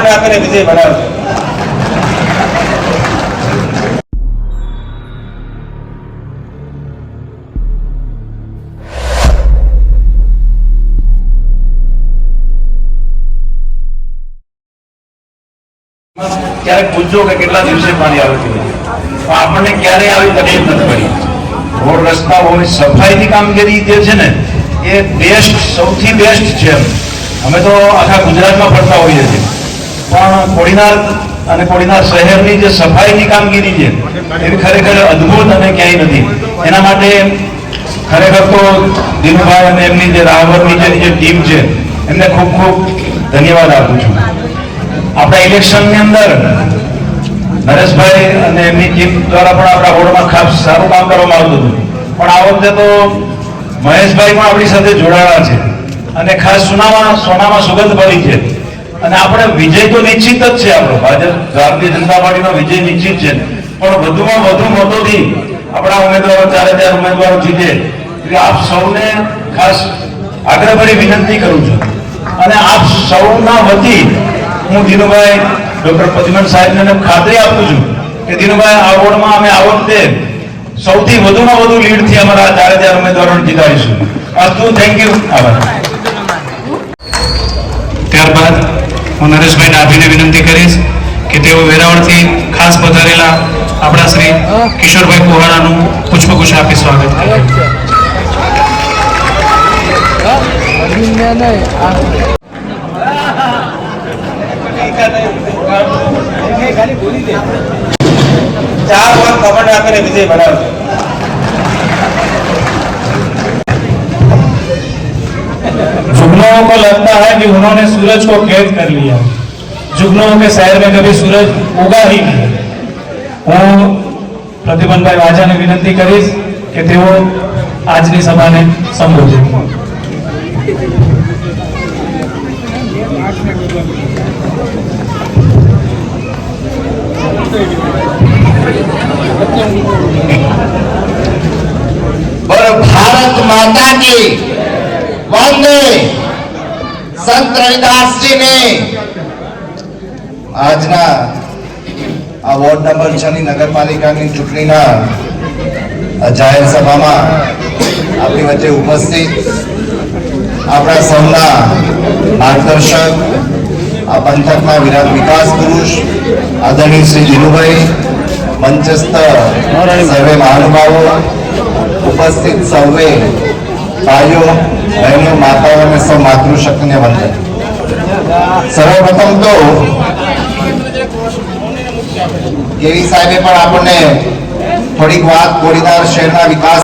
કમંડ આપીને વિજય બનાવજો. ક્યારેક પૂછજો કે કેટલા દિવસે પાણી આવે છે, પણ આપણને ક્યારેય આવી તકલીફ નથી પડી. રોડ રસ્તા હોય, સફાઈની કામગીરી જે છે ને એ બેસ્ટ, સૌથી બેસ્ટ છે. અમે તો આખા ગુજરાતમાં ફરતા હોઈએ છીએ, પણ કોડીનાર અને કોડીનાર શહેરની જે સફાઈની કામગીરી છે એ ખરેખર અદ્ભુત અને ક્યાંય નથી. એના માટે ખરેખર તો દિનુભાઈ અને એમની જે રાહવરની જે ટીમ છે એમને ખૂબ ખૂબ ધન્યવાદ આપું છું. આપણા ઇલેક્શનની અંદર નરેશભાઈ અને એમની ટીમ દ્વારા પણ આપણા વોર્ડમાં ખાસ સારું કામ કરવામાં આવતું હતું, પણ આ વખતે તો મહેશભાઈ પણ આપણી સાથે જોડાયા છે અને ખાસ સોનામાં સુગંધ ભરી છે. અને આપણે વિજય તો નિશ્ચિત જ છે, આપણો ભાજપ ભારતીય જનતા પાર્ટીનો વિજય નિશ્ચિત છે, પણ વધુમાં વધુ મતોથી આપણા ઉમેદવારો 4 ઉમેદવારો જીતે. એટલે આપ સૌને ખાસ આગ્રહભરી વિનંતી કરું છું અને આપ સૌના વતી હું દિનુભાઈ ડોક્ટર પ્રદ્યુમન સાહેબને ખાતરી આપું છું કે દિનુભાઈ આ વોર્ડમાં અમે આ વખતે સૌથી વધુમાં વધુ લીડથી અમારા 4 ઉમેદવારોને જીતાડીશું. અસ્તુ, થેન્ક યુ, આભાર. ત્યારબાદ હું નરેશભાઈને આપીને વિનંતી કરીશ કે તેઓ વેરાવળથી ખાસ પધારેલા આપણા શ્રી કિશોરભાઈ કોહાણાનું પુષ્પગુચ્છ આપી સ્વાગત કરે. ચાર વાર કમંડ આપીને વિજય બનાવજો. जुगनुओं को लगता है कि उन्होंने सूरज को कैद कर लिया, जुगनुओं के शहर में कभी सूरज उगा ही नहीं. હું પ્રતિબંધભાઈ વાજાને વિનંતી કરીશ કે તેઓ આજની સભાને સંબોધે. भारत माता की वंदे. संत रविदास जी ने આજના આ વોર્ડ નંબર 6 ની નગરપાલિકાની ચૂંટણીના જાહેર સભામાં આપણી વચ્ચે ઉપસ્થિત આપણા સૌના માર્ગદર્શક, આ પંથકના વિરાટ વિકાસ પુરુષ આદરણીય શ્રી દિનુભાઈ, મંચસ્થ સર્વે મહાનુભાવો, ઉપસ્થિત સર્વે ભાઈઓ, બહેનો, માતાઓ અને સૌ માતૃશક્તિને વંદન. સર્વપ્રથમ તો કેવી સાહેબે પણ આપણને થોડીક વાત કોડીનાર શહેરના વિકાસ